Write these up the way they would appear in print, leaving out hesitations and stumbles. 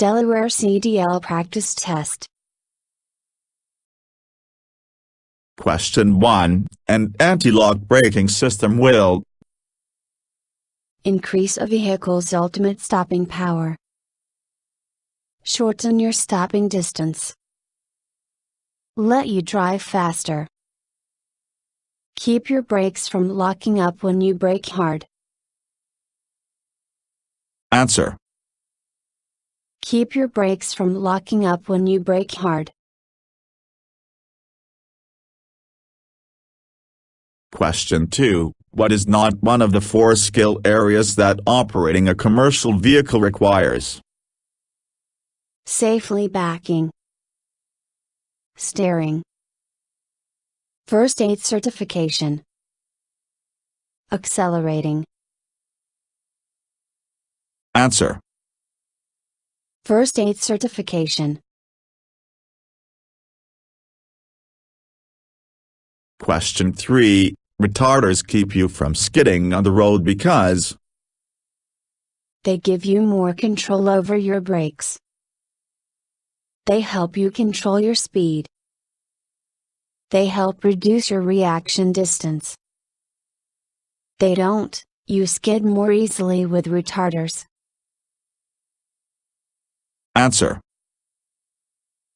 Delaware CDL practice test. Question 1. An anti-lock braking system will Increase a vehicle's ultimate stopping power. Shorten your stopping distance. Let you drive faster. Keep your brakes from locking up when you brake hard. Answer. Keep your brakes from locking up when you brake hard. Question 2. What is not one of the 4 skill areas that operating a commercial vehicle requires? Safely backing. Steering. First aid certification. Accelerating. Answer. First aid certification. Question 3. Retarders keep you from skidding on the road because they give you more control over your brakes. They help you control your speed. They help reduce your reaction distance. They don't, you skid more easily with retarders. Answer.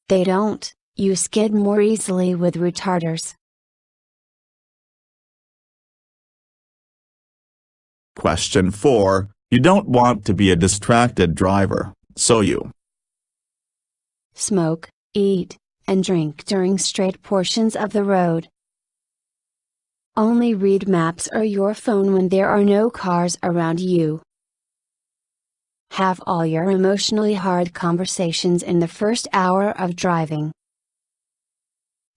They don't, you skid more easily with retarders. Question 4. You don't want to be a distracted driver, so you smoke, eat, and drink during straight portions of the road. Only read maps or your phone when there are no cars around you. Have all your emotionally hard conversations in the first hour of driving.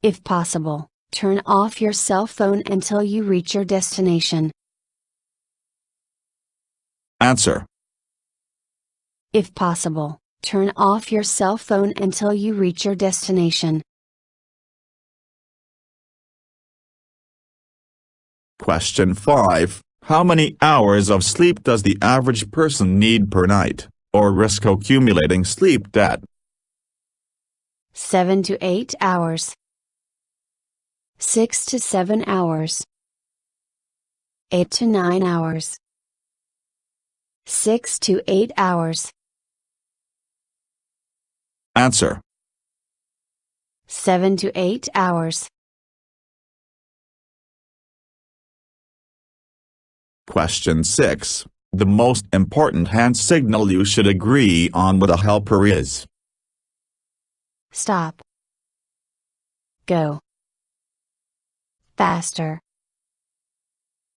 If possible, turn off your cell phone until you reach your destination. Answer. If possible, turn off your cell phone until you reach your destination. Question 5. How many hours of sleep does the average person need per night, or risk accumulating sleep debt? 7 to 8 hours. 6 to 7 hours. 8 to 9 hours. 6 to 8 hours. Answer. 7 to 8 hours. Question 6. The most important hand signal you should agree on with a helper is stop. Go. Faster.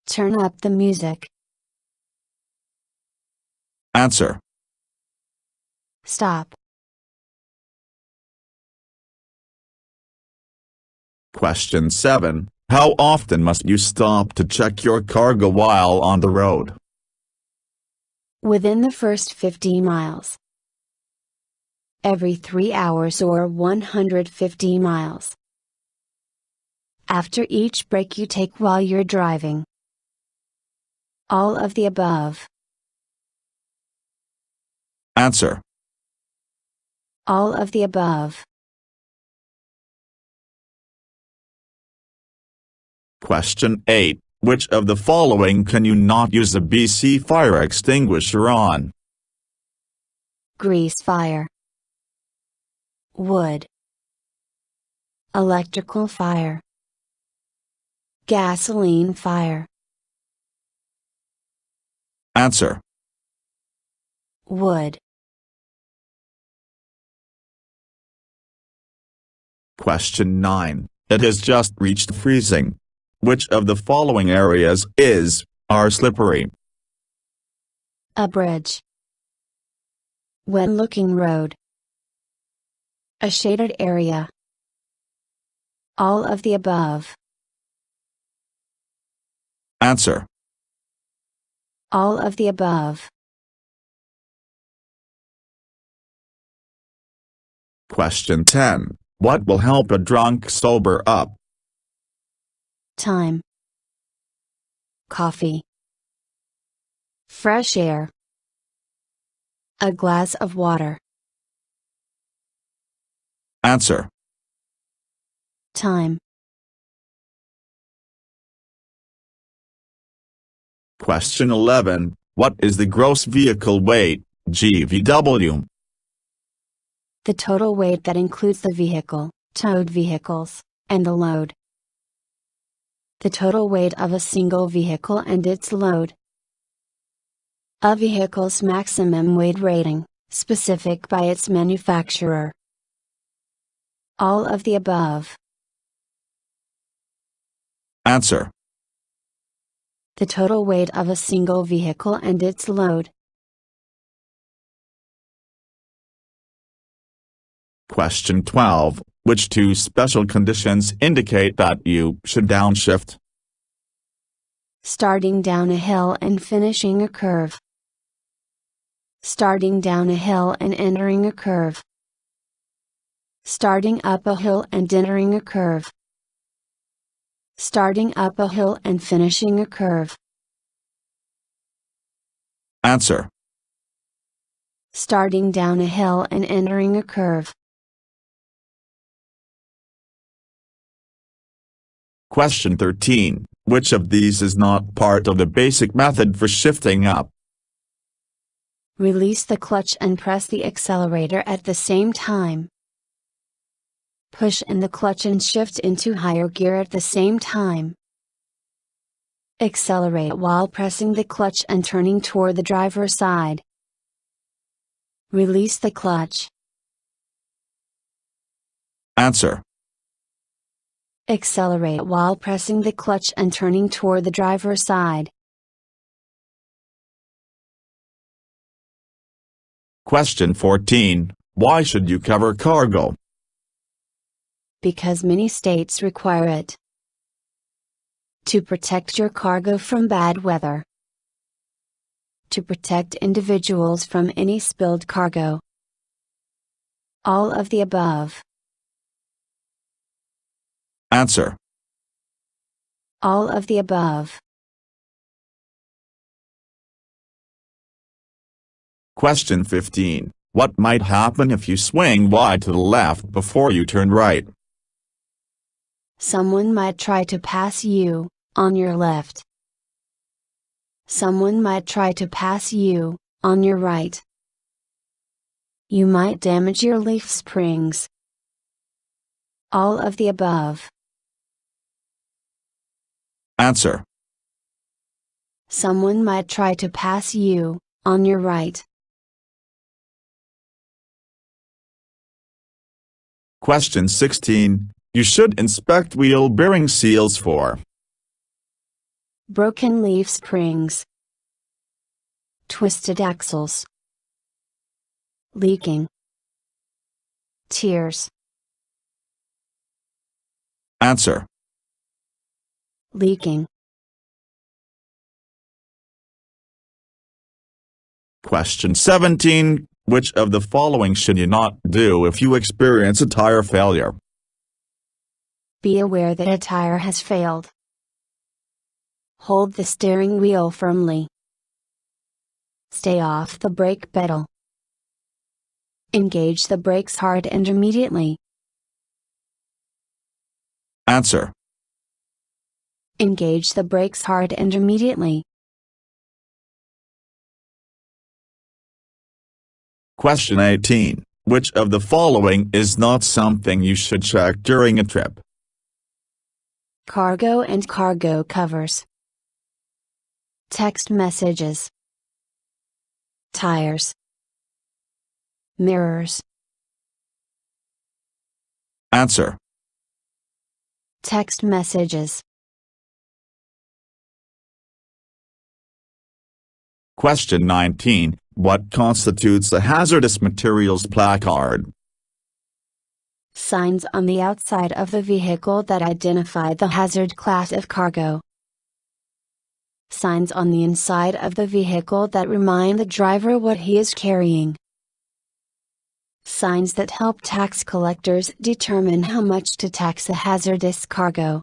Turn up the music. Answer. Stop. Question 7. How often must you stop to check your cargo while on the road? Within the first 50 miles. Every 3 hours or 150 miles. After each break you take while you're driving. All of the above. Answer. All of the above. Question 8. Which of the following can you not use a BC fire extinguisher on? Grease fire. Wood. Electrical fire. Gasoline fire. Answer. Wood. Question 9. It has just reached freezing. Which of the following areas are slippery? A bridge. When-looking road. A shaded area. All of the above. Answer. All of the above. Question 10. What will help a drunk sober up? Time. Coffee. Fresh air. A glass of water. Answer. Time. Question 11. What is the gross vehicle weight, GVW? The total weight that includes the vehicle, towed vehicles, and the load. The total weight of a single vehicle and its load. A vehicle's maximum weight rating, specific by its manufacturer. All of the above. Answer. The total weight of a single vehicle and its load. Question 12. Which two special conditions indicate that you should downshift? Starting down a hill and finishing a curve. Starting down a hill and entering a curve. Starting up a hill and entering a curve. Starting up a hill and finishing a curve. Answer. Starting down a hill and entering a curve. Question 13. Which of these is not part of the basic method for shifting up? Release the clutch and press the accelerator at the same time. Push in the clutch and shift into higher gear at the same time. Accelerate while pressing the clutch and turning toward the driver's side. Release the clutch. Answer. Accelerate while pressing the clutch and turning toward the driver's side. Question 14. Why should you cover cargo? Because many states require it. To protect your cargo from bad weather. To protect individuals from any spilled cargo. All of the above. Answer. All of the above. Question 15. What might happen if you swing wide to the left before you turn right? Someone might try to pass you, on your left. Someone might try to pass you, on your right. You might damage your leaf springs. All of the above. Answer. Someone might try to pass you, on your right. Question 16. You should inspect wheel bearing seals for Broken leaf springs. Twisted axles. Leaking. Tears. Answer. Leaking. Question 17. Which of the following should you not do if you experience a tire failure? Be aware that a tire has failed. Hold the steering wheel firmly. Stay off the brake pedal. Engage the brakes hard and immediately. Answer. Engage the brakes hard and immediately. Question 18. Which of the following is not something you should check during a trip? Cargo and cargo covers. Text messages. Tires. Mirrors. Answer. Text messages. Question 19. What constitutes a hazardous materials placard? Signs on the outside of the vehicle that identify the hazard class of cargo. Signs on the inside of the vehicle that remind the driver what he is carrying. Signs that help tax collectors determine how much to tax a hazardous cargo.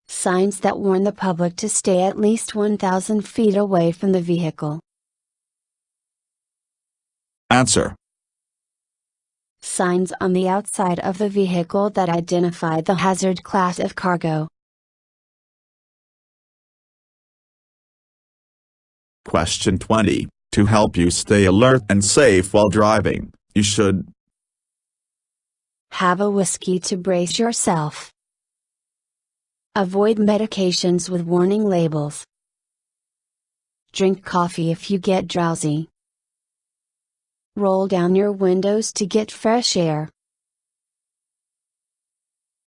Signs that warn the public to stay at least 1,000 feet away from the vehicle. Answer. Signs on the outside of the vehicle that identify the hazard class of cargo. Question 20. To help you stay alert and safe while driving, you should have a whiskey to brace yourself. Avoid medications with warning labels. Drink coffee if you get drowsy. Roll down your windows to get fresh air.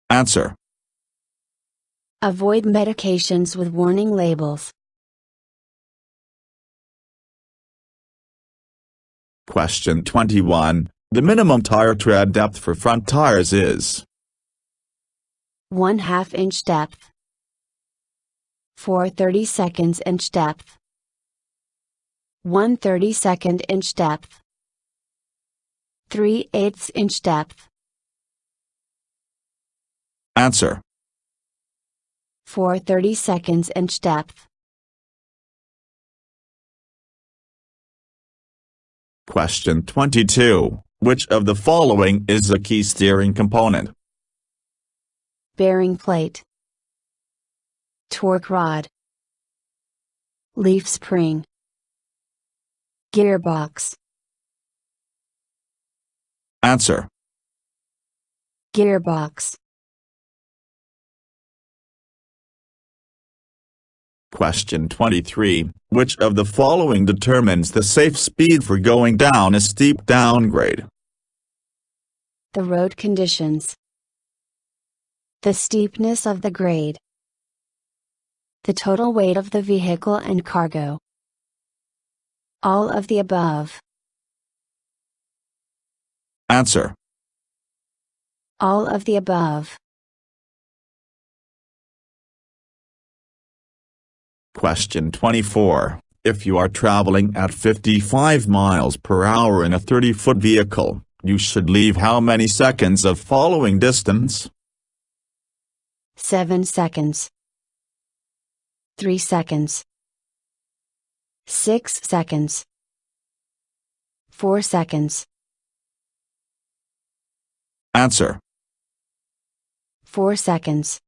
Answer. Avoid medications with warning labels. Question 21. The minimum tire tread depth for front tires is 1/2 inch depth. 4/32 inch depth. 1/32 inch depth. 3/8 inch depth. Answer. 4/32 inch depth. Question 22. Which of the following is a key steering component? Bearing plate. Torque rod. Leaf spring. Gearbox. Answer. Gearbox. Question 23. Which of the following determines the safe speed for going down a steep downgrade? The road conditions. The steepness of the grade. The total weight of the vehicle and cargo. All of the above. Answer. All of the above. Question 24. If you are traveling at 55 miles per hour in a 30-foot vehicle, you should leave how many seconds of following distance? 7 seconds. 3 seconds. 6 seconds. 4 seconds. Answer. 4 seconds.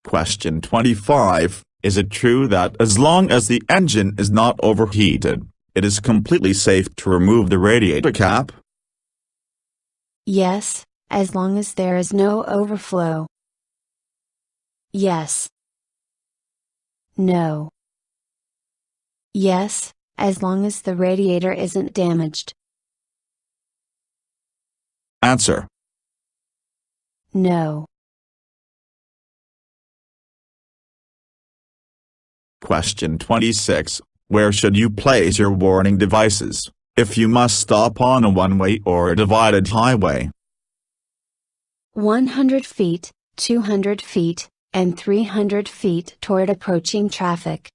Question 25. Is it true that as long as the engine is not overheated, it is completely safe to remove the radiator cap? Yes, as long as there is no overflow. Yes. No. Yes, as long as the radiator isn't damaged. Answer. No. Question 26. Where should you place your warning devices, if you must stop on a one-way or a divided highway? 100 feet, 200 feet, and 300 feet toward approaching traffic.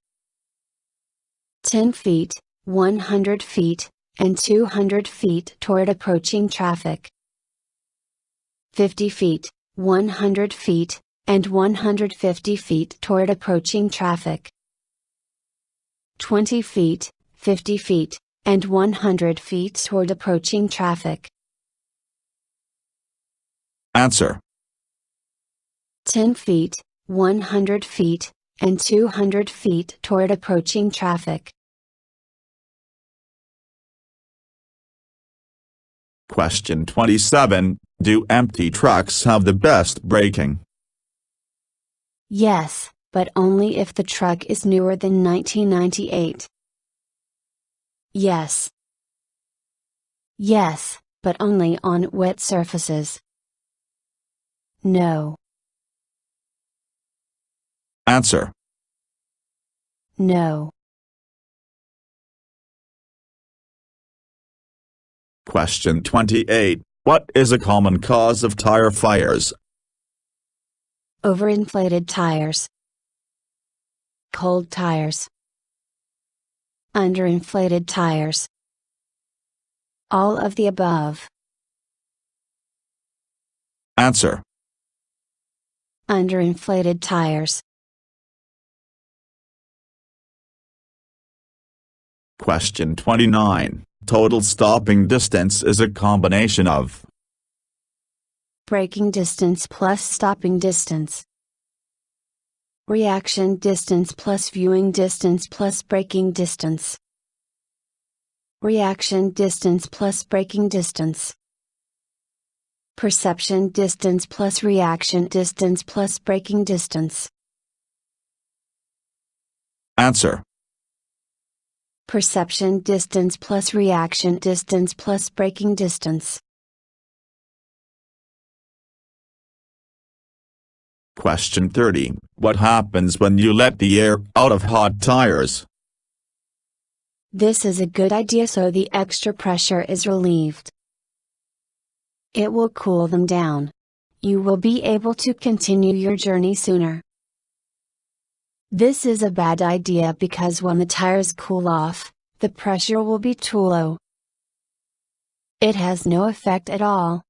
10 feet, 100 feet, and 200 feet toward approaching traffic. 50 feet, 100 feet, and 150 feet toward approaching traffic. 20 feet, 50 feet, and 100 feet toward approaching traffic. Answer. 10 feet, 100 feet, and 200 feet toward approaching traffic. Question 27. Do empty trucks have the best braking? Yes, but only if the truck is newer than 1998. Yes. Yes, but only on wet surfaces. No. Answer. No. Question 28. What is a common cause of tire fires? Overinflated tires. Cold tires. Underinflated tires. All of the above. Answer. Underinflated tires. Question 29. Total stopping distance is a combination of braking distance plus stopping distance, reaction distance plus viewing distance plus braking distance, reaction distance plus braking distance, perception distance plus reaction distance plus braking distance. Answer. Perception distance plus reaction distance plus braking distance. Question 30. What happens when you let the air out of hot tires? This is a good idea so the extra pressure is relieved. It will cool them down. You will be able to continue your journey sooner. This is a bad idea because when the tires cool off, the pressure will be too low. It has no effect at all.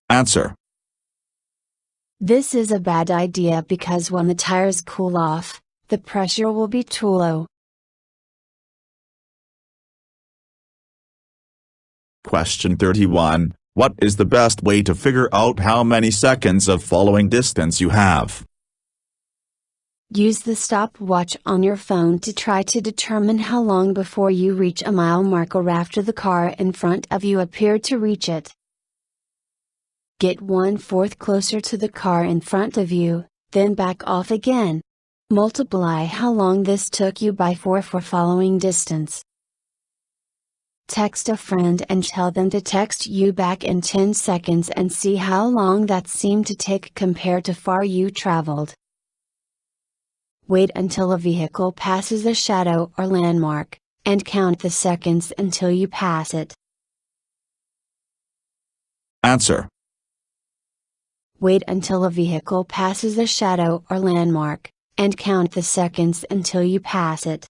Answer. This is a bad idea because when the tires cool off, the pressure will be too low. Question 31. What is the best way to figure out how many seconds of following distance you have? Use the stopwatch on your phone to try to determine how long before you reach a mile mark or after the car in front of you appeared to reach it. Get 1/4 closer to the car in front of you, then back off again. Multiply how long this took you by 4 for following distance. Text a friend and tell them to text you back in 10 seconds and see how long that seemed to take compared to far you traveled. Wait until a vehicle passes a shadow or landmark, and count the seconds until you pass it. Answer. Wait until a vehicle passes a shadow or landmark, and count the seconds until you pass it.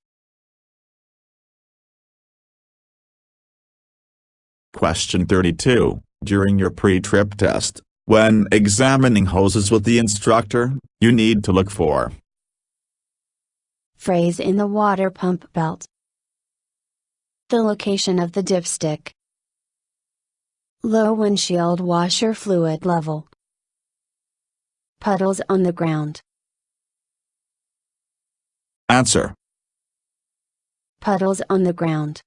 Question 32. During your pre-trip test, when examining hoses with the instructor, you need to look for phrase in the water pump belt, the location of the dipstick, low windshield washer fluid level, puddles on the ground. Answer. Puddles on the ground.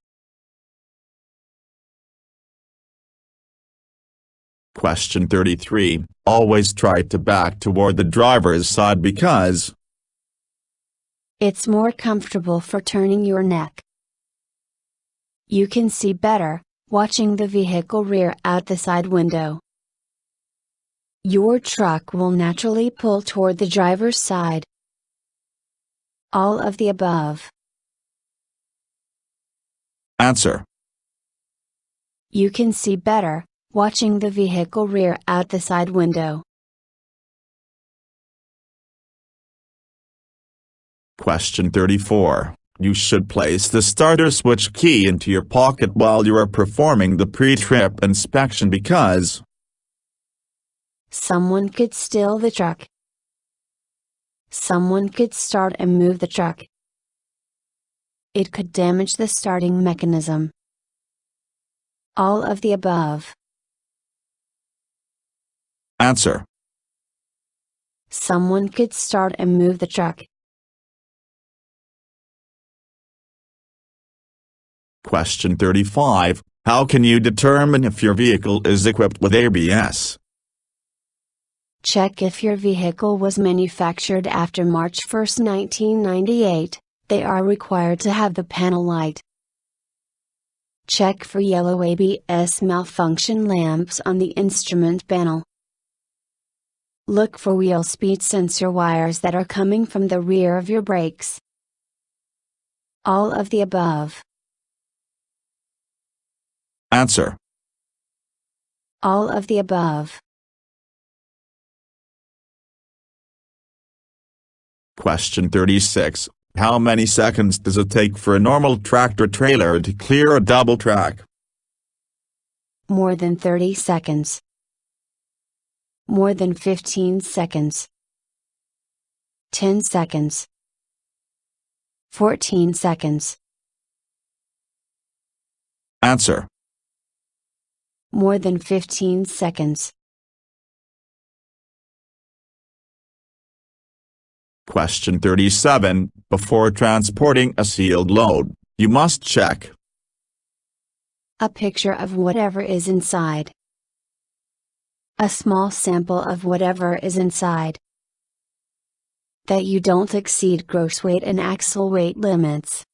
Question 33. Always try to back toward the driver's side because it's more comfortable for turning your neck. You can see better, watching the vehicle rear out the side window. Your truck will naturally pull toward the driver's side. All of the above. Answer. You can see better, watching the vehicle rear out the side window. Question 34. You should place the starter switch key into your pocket while you are performing the pre-trip inspection because someone could steal the truck. Someone could start and move the truck. It could damage the starting mechanism. All of the above. Answer. Someone could start and move the truck. Question 35. How can you determine if your vehicle is equipped with ABS? Check if your vehicle was manufactured after March 1, 1998, they are required to have the panel light. Check for yellow ABS malfunction lamps on the instrument panel. Look for wheel speed sensor wires that are coming from the rear of your brakes. All of the above. Answer. All of the above. Question 36. How many seconds does it take for a normal tractor-trailer to clear a double track? More than 30 seconds. More than 15 seconds. 10 seconds. 14 seconds. Answer. More than 15 seconds. Question 37. Before transporting a sealed load, you must check A picture of whatever is inside. A small sample of whatever is inside. That you don't exceed gross weight and axle weight limits.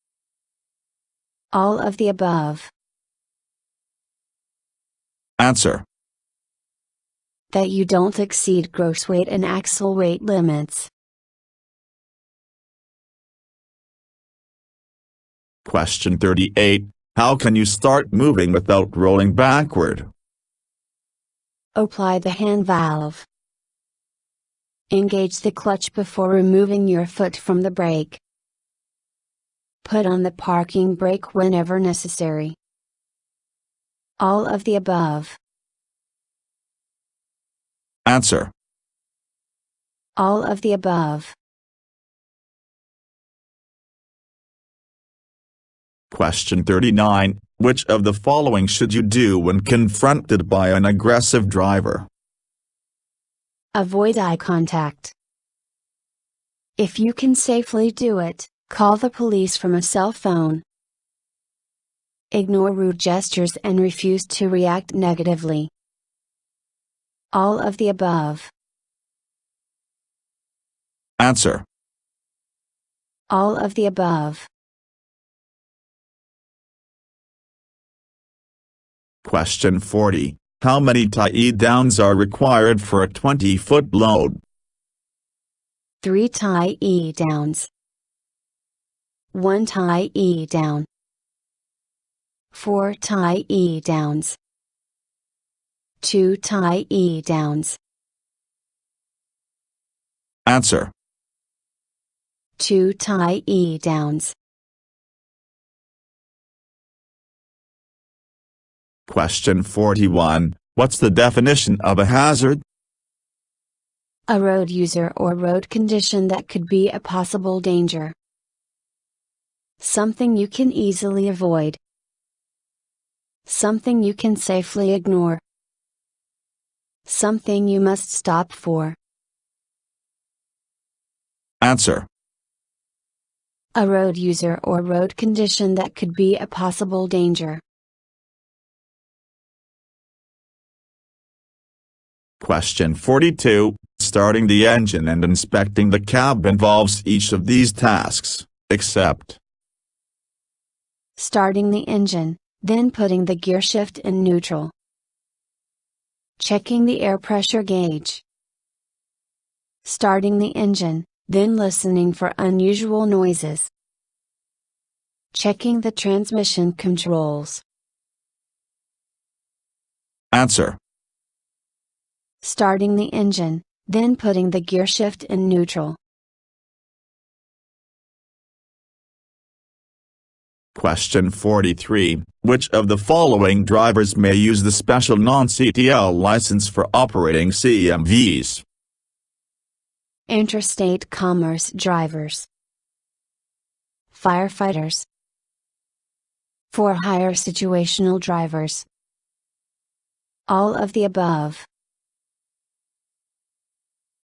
All of the above. Answer. That you don't exceed gross weight and axle weight limits. Question 38. How can you start moving without rolling backward? Apply the hand valve. Engage the clutch before removing your foot from the brake. Put on the parking brake whenever necessary. All of the above. Answer. All of the above. Question 39. Which of the following should you do when confronted by an aggressive driver? Avoid eye contact. If you can safely do it, call the police from a cell phone. Ignore rude gestures and refuse to react negatively. All of the above. Answer. All of the above. Question 40. How many tie-downs are required for a 20-foot load? 3 tie-downs. 1 tie-down. 4 tie-downs. 2 tie-downs. Answer. 2 tie-downs. Question 41. What's the definition of a hazard? A road user or road condition that could be a possible danger. Something you can easily avoid. Something you can safely ignore. Something you must stop for. Answer. A road user or road condition that could be a possible danger. Question 42. Starting the engine and inspecting the cab involves each of these tasks, except starting the engine, then putting the gear shift in neutral. Checking the air pressure gauge. Starting the engine, then listening for unusual noises. Checking the transmission controls. Answer. Starting the engine, then putting the gear shift in neutral. Question 43. Which of the following drivers may use the special non-CDL license for operating CMVs? Interstate commerce drivers. Firefighters. For-hire situational drivers. All of the above.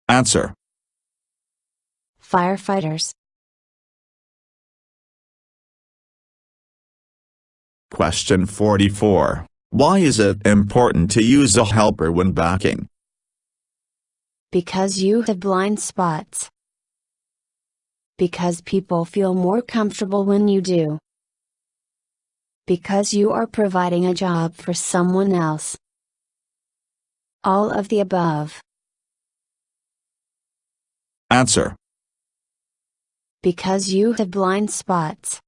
Answer. Firefighters. Question 44. Why is it important to use a helper when backing? Because you have blind spots. Because people feel more comfortable when you do. Because you are providing a job for someone else. All of the above. Answer. Because you have blind spots.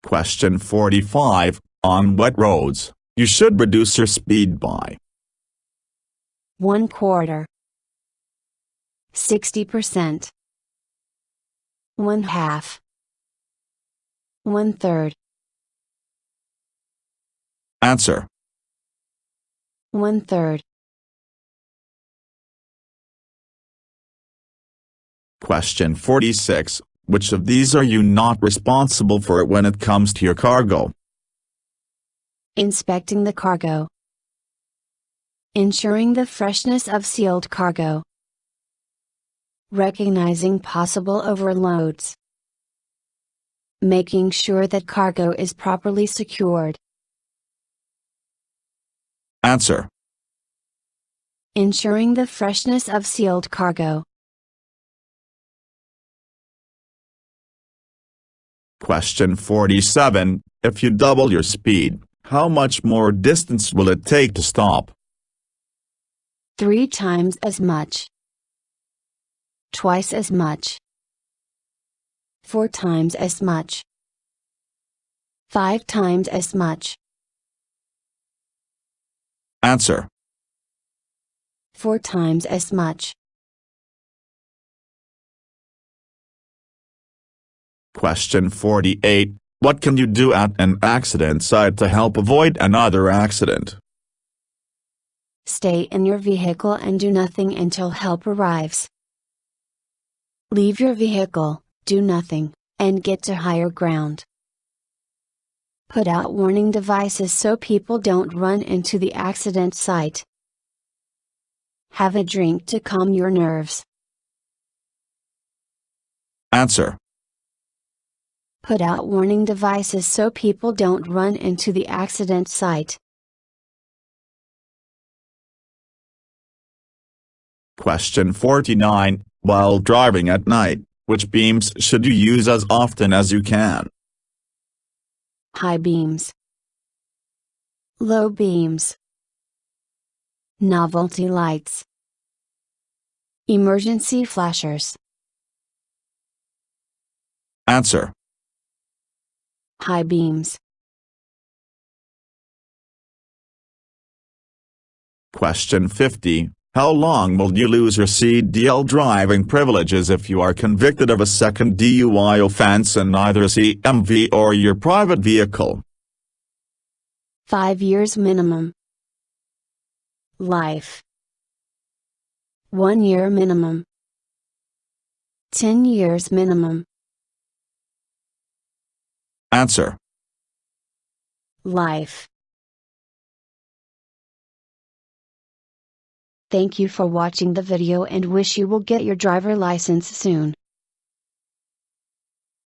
Question 45. On wet roads, you should reduce your speed by 1/4. 60%. 1/2. 1/3. Answer. 1/3. Question 46. Which of these are you not responsible for when it comes to your cargo? Inspecting the cargo. Ensuring the freshness of sealed cargo. Recognizing possible overloads. Making sure that cargo is properly secured. Answer. Ensuring the freshness of sealed cargo. Question 47. If you double your speed, how much more distance will it take to stop? 3 times as much. Twice as much. 4 times as much. 5 times as much. Answer. 4 times as much. Question 48. What can you do at an accident site to help avoid another accident? Stay in your vehicle and do nothing until help arrives. Leave your vehicle, do nothing, and get to higher ground. Put out warning devices so people don't run into the accident site. Have a drink to calm your nerves. Answer. Put out warning devices so people don't run into the accident site. Question 49. While driving at night, which beams should you use as often as you can? High beams. Low beams. Novelty lights. Emergency flashers. Answer. High beams. Question 50. How long will you lose your CDL driving privileges if you are convicted of a second DUI offense in either a CMV or your private vehicle? 5 years minimum. Life. 1 year minimum. 10 years minimum. Answer. Life. Thank you for watching the video and wish you will get your driver license soon.